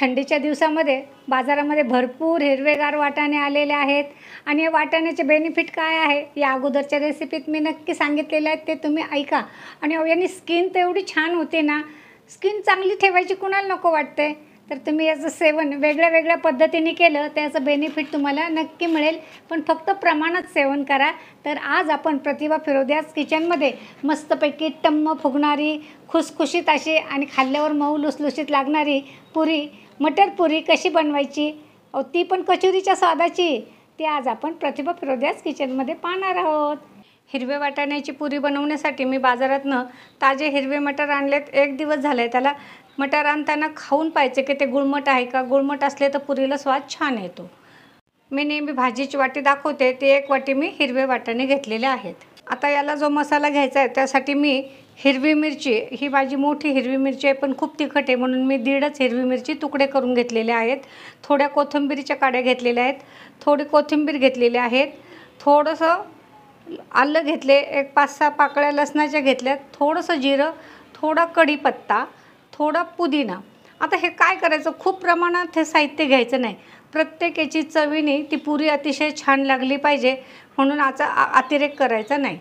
थंडीच्या दिवसामध्ये बाजारामध्ये भरपूर हिरवेगार वाटाणे आलेले आहेत आणि या वाटाण्याचे बेनिफिट काय आहे या अगोदरच्या रेसिपीत मी नक्की सांगितलेले आहेत, ते तुम्ही ऐका. आणि याने स्किन तर एवढी छान होते ना, स्किन चांगली ठेवायची कुणाला नको वाटते. तर तुम्ही याचं सेवन वेगळ्या वेगळ्या पद्धतीने केलं तर याचं बेनिफिट तुम्हाला नक्की मिळेल, पण फक्त प्रमाणात सेवन करा. तर आज आपण प्रतिभा फिरोदियाज किचनमध्ये मस्तपैकी टम्म फुगणारी, खुसखुशीत अशी आणि खाल्ल्यावर मऊ लुसलुशीत लागणारी पुरी, मटर पुरी कशी बनवायची, ती पण कचोरीच्या स्वादाची, ती आज आपण प्रतिभा फिरोदियाज किचनमध्ये पाहणार आहोत. हिरवे वाटाण्याची पुरी बनवण्यासाठी मी बाजारातनं ताजे हिरवे मटर आणलेत. एक दिवस झाले त्याला. मटर आणताना खाऊन पाहायचे की ते गुळमट आहे का. गुळमट असले तर पुरीला स्वाद छान येतो. मी नेहमी भाजीची वाटी दाखवते, ती एक वाटी मी हिरवे वाटाणे घेतलेले आहेत. आता याला जो मसाला घ्यायचा आहे त्यासाठी मी हिरवी मिरची, ही माझी मोठी हिरवी मिरची आहे पण खूप तिखट आहे म्हणून मी 1.5 हिरवी मिरची तुकडे करून घेतलेले आहेत. थोड्या कोथिंबीरीच्या काड्या घेतलेल्या आहेत, थोडी कोथिंबीर घेतलेली आहेत, थोडंसं आलं घेतले, एक 5-6 पाकळ्या लसणाच्या घेतल्यात, थोडंसं जिरं, थोडा कढीपत्ता, थोडा पुदिना. आता हे काय करायचं, खूप प्रमाणात हे साहित्य घ्यायचं नाही. प्रत्येक याची चवीने ती पुरी अतिशय छान लागली पाहिजे म्हणून याचा अतिरेक करायचा नाही.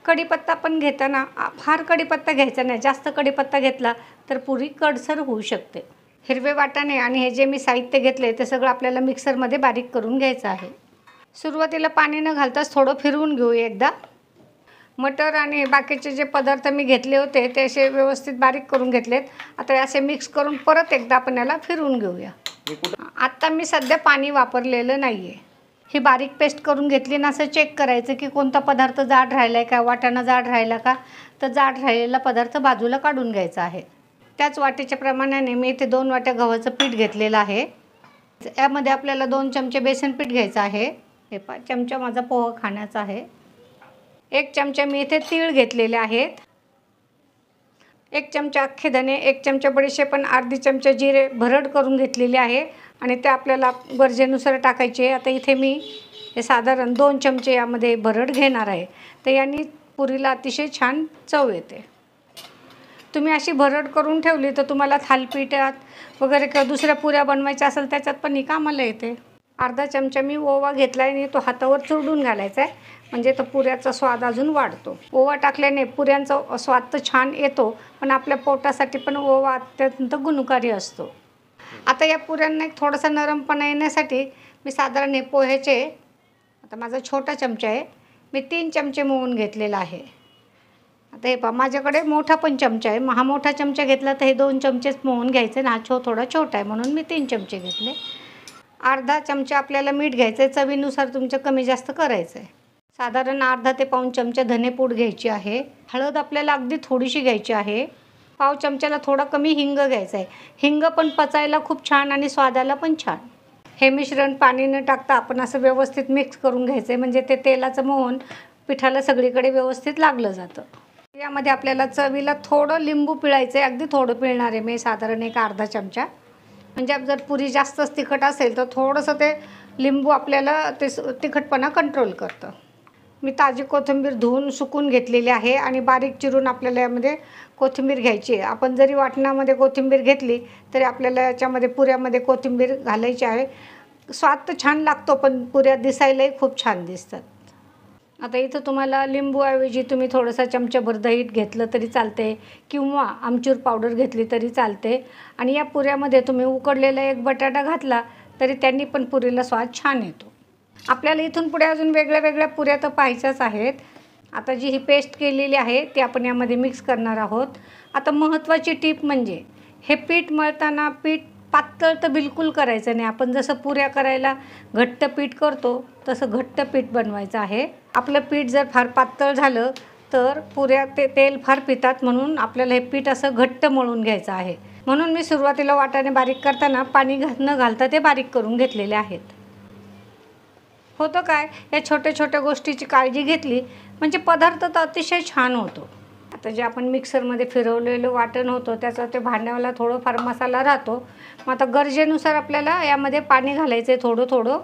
कढीपत्ता पण घेताना फार कढीपत्ता घ्यायचा नाही, जास्त कढीपत्ता घेतला तर पुरी कडसर होऊ शकते. हिरवे वाटाणे आणि हे जे मी साहित्य घेतले ते सगळं आपल्याला मिक्सरमध्ये बारीक करून घ्यायचं आहे. सुरुवातीला पाणी न घालताच थोडं फिरवून घेऊ एकदा. मटर आणि बाकीचे जे पदार्थ मी घेतले होते ते असे व्यवस्थित बारीक करून घेतलेत. आता असे मिक्स करून परत एकदा आपण याला फिरवून घेऊया. आत्ता मी सध्या पाणी वापरलेलं नाही आहे. ही बारीक पेस्ट करून घेतली ना, असं चेक करायचं की कोणता पदार्थ जाड राहिला आहे का, वाटाणा जाड राहिला का, तर जाड राहिलेला पदार्थ बाजूला काढून घ्यायचा आहे. त्याच वाटीच्या प्रमाणाने मी इथे 2 वाट्या गव्हाचं पीठ घेतलेलं आहे. यामध्ये आपल्याला 2 चमचे बेसन पीठ घ्यायचं आहे. हे 5 चमचा माझा पोहा खाण्याचा आहे. 1 चमचा मी इथे तीळ घेतलेले आहेत, 1 चमचा अख्खे धने, 1 चमचा बडीशेप पण, अर्धी चमचा जिरे भरड करून घेतलेली आहे आणि ते आपल्याला गरजेनुसार टाकायचे. आता इथे मी हे साधारण 2 चमचे यामध्ये भरड घेणार आहे. तर यांनी पुरीला अतिशय छान चव येते. तुम्ही अशी भरड करून ठेवली तर तुम्हाला थालीपीठात वगैरे किंवा दुसऱ्या पुऱ्या बनवायच्या असेल त्याच्यात पण ही कामाला येते. अर्धा चमचा मी ओवा घेतला आहे आणि तो हातावर चुरडून घालायचा आहे, म्हणजे तो पुऱ्याचा स्वाद अजून वाढतो. ओवा टाकल्याने पुऱ्यांचा स्वाद तर छान येतो, पण आपल्या पोटासाठी पण ओवा अत्यंत गुणकारी असतो. आता या पुऱ्यांना एक थोडासा नरमपणा येण्यासाठी मी साधारण हे पोह्याचे, आता माझा छोटा चमचा आहे, मी 3 चमचे मोहून घेतलेला आहे. आता हे पहा, माझ्याकडे मोठा पण चमचा आहे. हा मोठा चमचा घेतला तर हे 2 चमचेच मोहून घ्यायचे ना, हा थोडा छोटा आहे म्हणून मी 3 चमचे घेतले. अर्धा चमचा आपल्याला मीठ घ्यायचं आहे, चवीनुसार तुमचं कमी जास्त करायचं आहे. साधारण अर्धा ते पाऊण चमचा धनेपूड घ्यायची आहे. हळद आपल्याला अगदी थोडीशी घ्यायची आहे. पाव चमच्याला थोडा कमी हिंग घ्यायचा आहे. हिंग पण पचायला खूप छान आणि स्वादाला पण छान. हे मिश्रण पाणी न टाकता आपण असं व्यवस्थित मिक्स करून घ्यायचं आहे, म्हणजे ते तेलाचं मोहन पिठाला सगळीकडे व्यवस्थित लागलं जातं. यामध्ये आपल्याला चवीला थोडं लिंबू पिळायचं आहे, अगदी थोडं पिळणार आहे मी, साधारण एक अर्धा चमचा. म्हणजे जर पुरी जास्तच तिखट असेल तर थोडंसं ते लिंबू आपल्याला ते तिखटपणा कंट्रोल करतं. मी ताजी कोथिंबीर धुवून सुकून घेतलेली आहे आणि बारीक चिरून आपल्याला यामध्ये कोथिंबीर घ्यायची आहे. आपण जरी वाटणामध्ये कोथिंबीर घेतली तरी आपल्याला याच्यामध्ये पुऱ्यामध्ये कोथिंबीर घालायची आहे. स्वाद तर छान लागतो पण पुऱ्या दिसायलाही खूप छान दिसतात. आता इथं तुम्हाला लिंबूऐवजी तुम्ही थोडासा चमचाभर दही घेतलं तरी चालते किंवा आमचूर पावडर घेतली तरी चालते. आणि या पुऱ्यामध्ये तुम्ही उकडलेला एक बटाटा घातला तरी त्यांनी पण पुरीला स्वाद छान येतो. आपल्याला इथून पुढे अजून वेगळ्या वेगळ्या पुऱ्या तर पाहायच्याच आहेत. आता जी ही पेस्ट केलेली आहे ती आपण यामध्ये मिक्स करणार आहोत. आता महत्त्वाची टीप म्हणजे हे पीठ मळताना पीठ पातळ तर बिलकुल करायचं नाही. आपण जसं पुऱ्या करायला घट्ट पीठ करतो तसं घट्ट पीठ बनवायचं आहे. आपलं पीठ जर फार पातळ झालं तर पुऱ्या तेल फार पितात, म्हणून आपल्याला हे पीठ असं घट्ट मळून घ्यायचं आहे. म्हणून मी सुरुवातीला वाटाणे बारीक करताना पाणी न घालता ते बारीक करून घेतलेले आहेत. होतं काय, या छोट्या छोट्या गोष्टीची काळजी घेतली म्हणजे पदार्थ तर अतिशय छान होतो. आता जे आपण मिक्सरमध्ये फिरवलेलं वाटण होतं त्याचा ते भांड्याला थोडंफार मसाला राहतो. मग आता गरजेनुसार आपल्याला यामध्ये पाणी घालायचं आहे थोडं थोडं.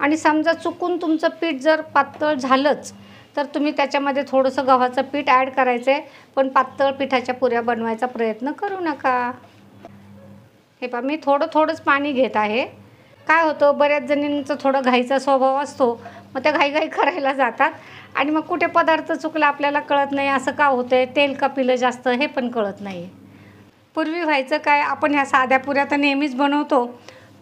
आणि समजा चुकून तुमचं पीठ जर पातळ झालंच तर तुम्ही त्याच्यामध्ये थोडंसं गव्हाचं पीठ ॲड करायचं आहे, पण पातळ पिठाच्या पुऱ्या बनवायचा प्रयत्न करू नका. हे पहा मी थोडंच पाणी घेत आहे. काय होतं, बऱ्याच जणींचा थोडा घाईचा स्वभाव असतो, मग त्या घाई करायला जातात आणि मग कुठे पदार्थ चुकला आपल्याला कळत नाही. असं का होतंय, तेल का पिलं जास्त हे पण कळत नाही. पूर्वी व्हायचं काय, आपण ह्या साध्या पुऱ्या तर नेहमीच बनवतो,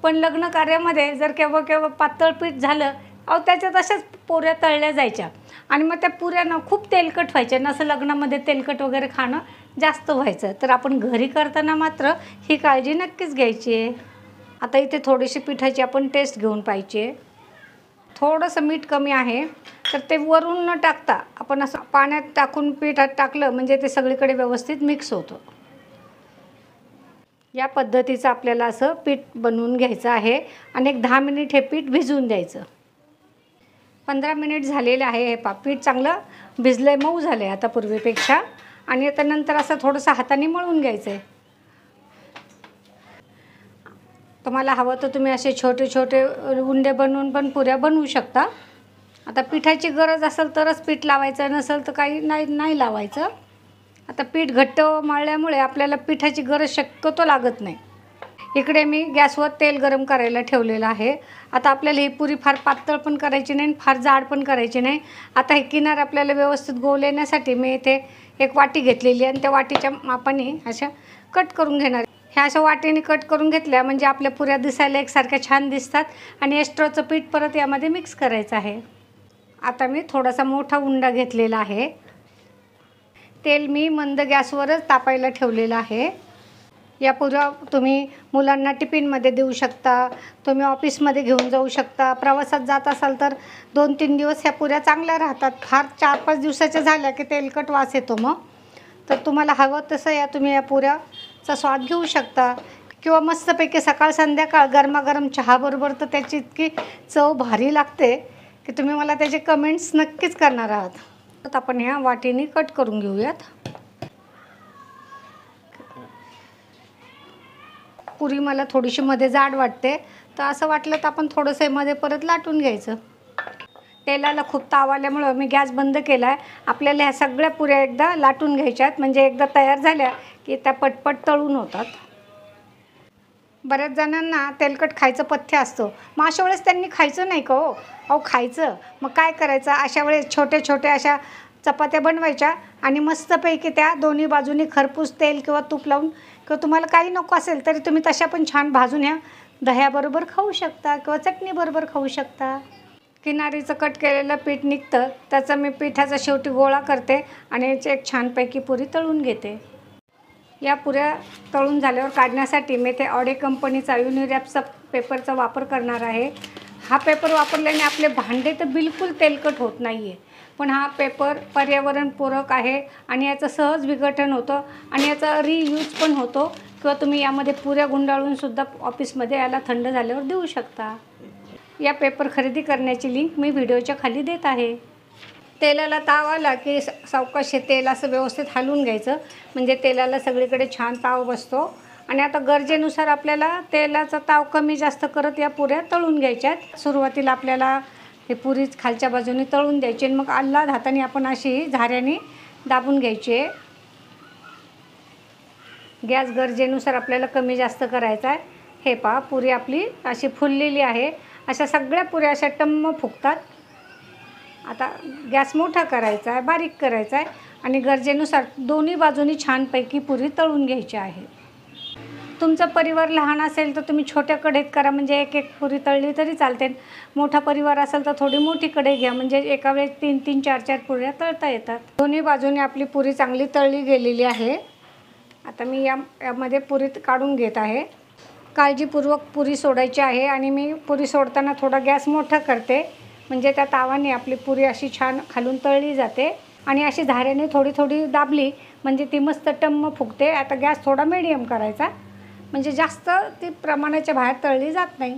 पण लग्न कार्यामध्ये जर केव्हा पातळ पीठ झालं, त्याच्यात अशाच पुऱ्या तळल्या जायच्या आणि मग त्या पुऱ्या ना खूप तेलकट व्हायच्या. नसं लग्नामध्ये तेलकट वगैरे खाणं जास्त व्हायचं. तर आपण घरी करताना मात्र ही काळजी नक्कीच घ्यायची आहे. आता इथे थोडीशी पिठाची आपण टेस्ट घेऊन पाहिजे. थोडंसं मीठ कमी आहे, तर ते वरून न टाकता आपण असं पाण्यात टाकून पिठात टाकलं म्हणजे ते सगळीकडे व्यवस्थित मिक्स होतं. या पद्धतीचं आपल्याला असं पीठ बनवून घ्यायचं आहे आणि एक 10 मिनिट हे पीठ भिजवून द्यायचं. 15 मिनिट झालेले आहे. हे पीठ चांगलं भिजलं आहे, मऊ झालं आहे आता पूर्वीपेक्षा. आणि आता नंतर असं थोडंसं हाताने मळून घ्यायचं आहे. तुम्हाला हवं तर तुम्ही असे छोटे उंडे बनवून पण पुऱ्या बनवू शकता. आता पिठाची गरज असेल तरच पीठ लावायचं, नसेल तर काही नाही लावायचं. आता पीठ घट्ट मळल्यामुळे आपल्याला पिठाची गरज शक्यतो लागत नाही. इकडे मी गॅसवर तेल गरम करायला ठेवलेलं आहे. आता आपल्याला ही पुरी फार पातळ पण करायची नाही, फार जाड पण करायची नाही. आता हे किनार आपल्याला व्यवस्थित गोल येण्यासाठी मी इथे एक वाटी घेतलेली आहे आणि त्या वाटीच्या मापाने अशा कट करून घेणार. ह्या अशा वाटीने कट करून घेतल्या म्हणजे आपल्या पुऱ्या दिसायला एकसारख्या छान दिसतात. आणि एक्स्ट्राचं पीठ परत यामध्ये मिक्स करायचं आहे. आता मी थोडासा मोठा उंडा घेतलेला आहे. तेल मी मंद गॅसवरच तापायला ठेवलेलं आहे. या पुऱ्या तुम्ही मुलांना टिफिनमध्ये देऊ शकता, तुम्ही ऑफिसमध्ये घेऊन जाऊ शकता. प्रवासात जात असाल तर 2-3 दिवस ह्या पुऱ्या चांगल्या राहतात. फार 4-5 दिवसाच्या झाल्या की तेलकट वास येतो. मग तर तुम्हाला हवं तसं तुम्ही या पुऱ्याचा स्वाद घेऊ शकता. किंवा मस्तपैकी सकाळ संध्याकाळ गरमागरम चहाबरोबर तर त्याची इतकी चव भारी लागते की तुम्ही मला त्याचे कमेंट्स नक्कीच करणार आहात. तर आपण ह्या वाटीने कट करून घेऊयात. पुरी मला थोडीशी मध्ये जाड वाटते, तर असं वाटलं तर आपण थोडंसं मध्ये परत लाटून घ्यायचं. तेलाला खूप ताव आल्यामुळं मी गॅस बंद केला आहे. आपल्याला ह्या सगळ्या पुऱ्या एकदा लाटून घ्यायच्यात, म्हणजे एकदा तयार झाल्या की त्या पटपट तळून होतात. बऱ्याच जणांना तेलकट खायचं पथ्य असतो, मग अशा वेळेस त्यांनी खायचं नाही का हो? खायचं. मग काय करायचं, अशा वेळेस छोटे अशा चपात्या बनवायच्या आणि मस्तपैकी त्या दोन्ही बाजूनी खरपूस तेल किंवा तूप लावून, किंवा तुम्हाला काही नको असेल तरी तुम्ही तशा पण छान भाजून ह्या दह्याबरोबर खाऊ शकता किंवा चटणीबरोबर खाऊ शकता. किनारीचं कट केलेलं पीठ निघतं, त्याचा मी पिठाचा शेवटी गोळा करते आणि याची एक छानपैकी पुरी तळून घेते. या पुऱ्या तळून झाल्यावर काढण्यासाठी मी ते ऑडे कंपनीचा युनिरॅपचा पेपरचा वापर करणार आहे. हा पेपर वापरल्याने आपले भांडे तर बिलकुल तेलकट होत नाही आहे, पण हा पेपर पर्यावरणपूरक आहे आणि याचं सहज विघटन होतं आणि याचा रियूज पण होतो. किंवा तुम्ही यामध्ये पुऱ्या गुंडाळूनसुद्धा ऑफिसमध्ये याला थंड झाल्यावर देऊ शकता. या पेपर खरेदी करण्याची लिंक मी व्हिडिओच्या खाली देत आहे. तेलाला ताव आला की सावकाश तेल असं व्यवस्थित हलवून घ्यायचं, म्हणजे तेलाला सगळीकडे छान ताव बसतो. आणि आता गरजेनुसार आपल्याला तेलाचा ताव कमी जास्त करत या पुऱ्या तळून घ्यायच्यात. सुरुवातीला आपल्याला हे पुरीच खालच्या बाजूने तळून द्यायची आणि मग आल्हाद हाताने आपण अशी झाऱ्याने दाबून घ्यायची. गॅस गरजेनुसार आपल्याला कमी जास्त करायचा आहे. हे पहा पुरी आपली अशी फुललेली आहे. अशा सगळ्या पुऱ्या अशा टम्म फुगतात. आता गॅस मोठा करायचा आहे, बारीक करायचा आहे आणि गरजेनुसार दोन्ही बाजूनी छानपैकी पुरी तळून घ्यायची आहे. तुमचा परिवार लहान असेल तर तुम्ही छोट्या कढईत करा, म्हणजे एक पुरी तळली तरी चालते. मोठा परिवार असेल तर थोडी मोठी कढई घ्या, म्हणजे एका वेळेस 3-3, 4-4 पुऱ्या तळता येतात. दोन्ही बाजूने आपली पुरी चांगली तळली गेलेली आहे. आता मी यामध्ये पुरी काढून घेत आहे. काळजीपूर्वक पुरी सोडायची आहे आणि मी पुरी सोडताना थोडा गॅस मोठा करते, म्हणजे त्या तावाने आपली पुरी अशी छान खालून तळली जाते. आणि अशी धाऱ्याने थोडी दाबली म्हणजे ती मस्त टम्म फुगते. आता गॅस थोडा मीडियम करायचा, म्हणजे जास्त ती प्रमाणाच्या बाहेर तळली जात नाही.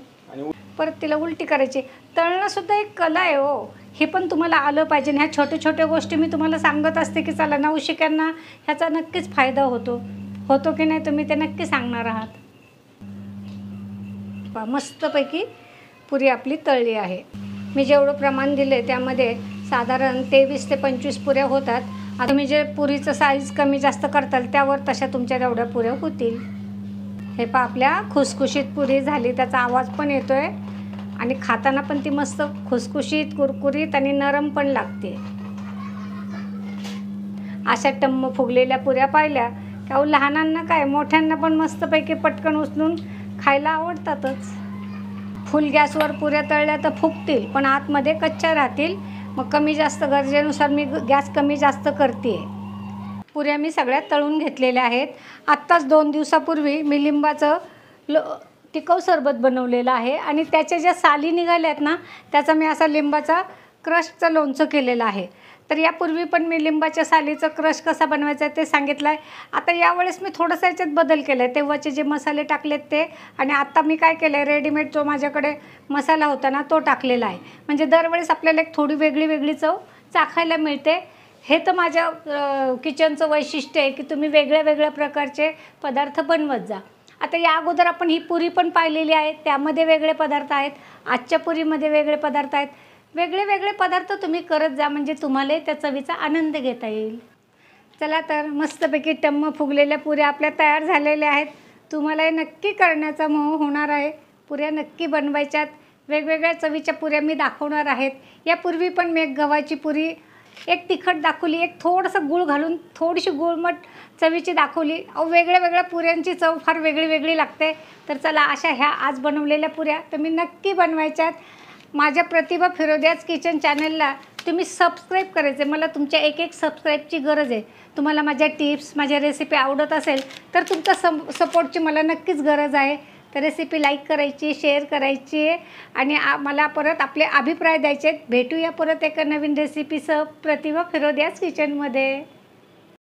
परत तिला उलटी करायची. तळणंसुद्धा एक कला आहे हो, हे पण तुम्हाला आलं पाहिजे. ह्या छोट्या गोष्टी मी तुम्हाला सांगत असते की चला नवशिक्यांना ह्याचा नक्कीच फायदा होतो की नाही तुम्ही ते नक्की सांगणार आहात. मस्तपैकी पुरी आपली तळली आहे. मी जेवढं प्रमाण दिले त्यामध्ये साधारण 23 ते 25 पुऱ्या होतात. आता तुम्ही जे पुरीचं साईज कमी जास्त करताल त्यावर तशा तुमच्या तेवढ्या पुऱ्या होतील. हे पहा आपल्या खुसखुशीत पुरी झाली, त्याचा आवाज पण येतोय आणि खाताना पण ती मस्त खुसखुशीत, कुरकुरीत आणि नरम पण लागते. अशा टम्म फुगलेल्या पुऱ्या पाहिल्या की अहो लहानांना काय मोठ्यांना पण मस्तपैकी पटकन उचलून खायला आवडतातच. फुल गॅसवर पुऱ्या तळल्या तर फुगतील पण आतमध्ये कच्च्या राहतील. मग कमी जास्त गरजेनुसार मी गॅस कमी जास्त करते. पुऱ्या मी सगळ्या तळून घेतलेल्या आहेत. आत्ताच 2 दिवसापूर्वी मी लिंबाचं टिकाऊ सरबत बनवलेलं आहे आणि त्याच्या ज्या साली निघाल्या आहेत ना, त्याचा मी असा लिंबाचा क्रशचं लोणचं केलेलं आहे. तर यापूर्वी पण मी लिंबाच्या सालीचं क्रश कसा बनवायचा ते सांगितलं आहे. आता यावेळेस मी थोडंसं याच्यात बदल केला आहे. तेव्हाचे जे मसाले टाकलेत ते आणि आता मी काय केलं आहे, रेडीमेड जो माझ्याकडे मसाला होता ना तो टाकलेला आहे. म्हणजे दरवेळेस आपल्याला एक थोडी वेगळी वेगळी चव चाखायला मिळते. हे तर माझ्या किचनचं वैशिष्ट्य आहे की तुम्ही वेगळ्या वेगळ्या प्रकारचे पदार्थ बनवत जा. आता या अगोदर आपण ही पुरी पण पाहिलेली आहे, त्यामध्ये वेगळे पदार्थ आहेत. आजच्या पुरीमध्ये वेगळे पदार्थ आहेत. वेगळे वेगळे पदार्थ तुम्ही करत जा म्हणजे तुम्हालाही त्या चवीचा आनंद घेता येईल. चला तर मस्तपैकी टम्म फुगलेल्या पुऱ्या आपल्या तयार झालेल्या आहेत. तुम्हालाही नक्की करण्याचा मोह होणार आहे. पुऱ्या नक्की बनवायच्यात. वेगवेगळ्या चवीच्या पुऱ्या मी दाखवणार आहेत. यापूर्वी पण मी एक गव्हाची पुरी, एक तिखट दाखवली, एक थोडंसं गूळ घालून थोडीशी गुळमट चवीची दाखवली. वेगळ्या वेगळ्या पुऱ्यांची चव फार वेगळी वेगळी लागते. तर चला अशा ह्या आज बनवलेल्या पुऱ्या तुम्ही नक्की बनवायच्यात. माझ्या प्रतिभा फिरोदियाज किचन चॅनलला तुम्ही सबस्क्राईब करायचे. मला तुमच्या एक सबस्क्राईबची गरज आहे. तुम्हाला माझ्या टिप्स, माझ्या रेसिपी आवडत असेल तर तुमच्या सपोर्टची मला नक्कीच गरज आहे. तर रेसिपी लाईक करायची, शेअर करायची आणि मला परत आपले अभिप्राय द्यायचे. भेटूया परत एका नवीन रेसिपीसह प्रतिभा फिरोदियाज किचनमध्ये.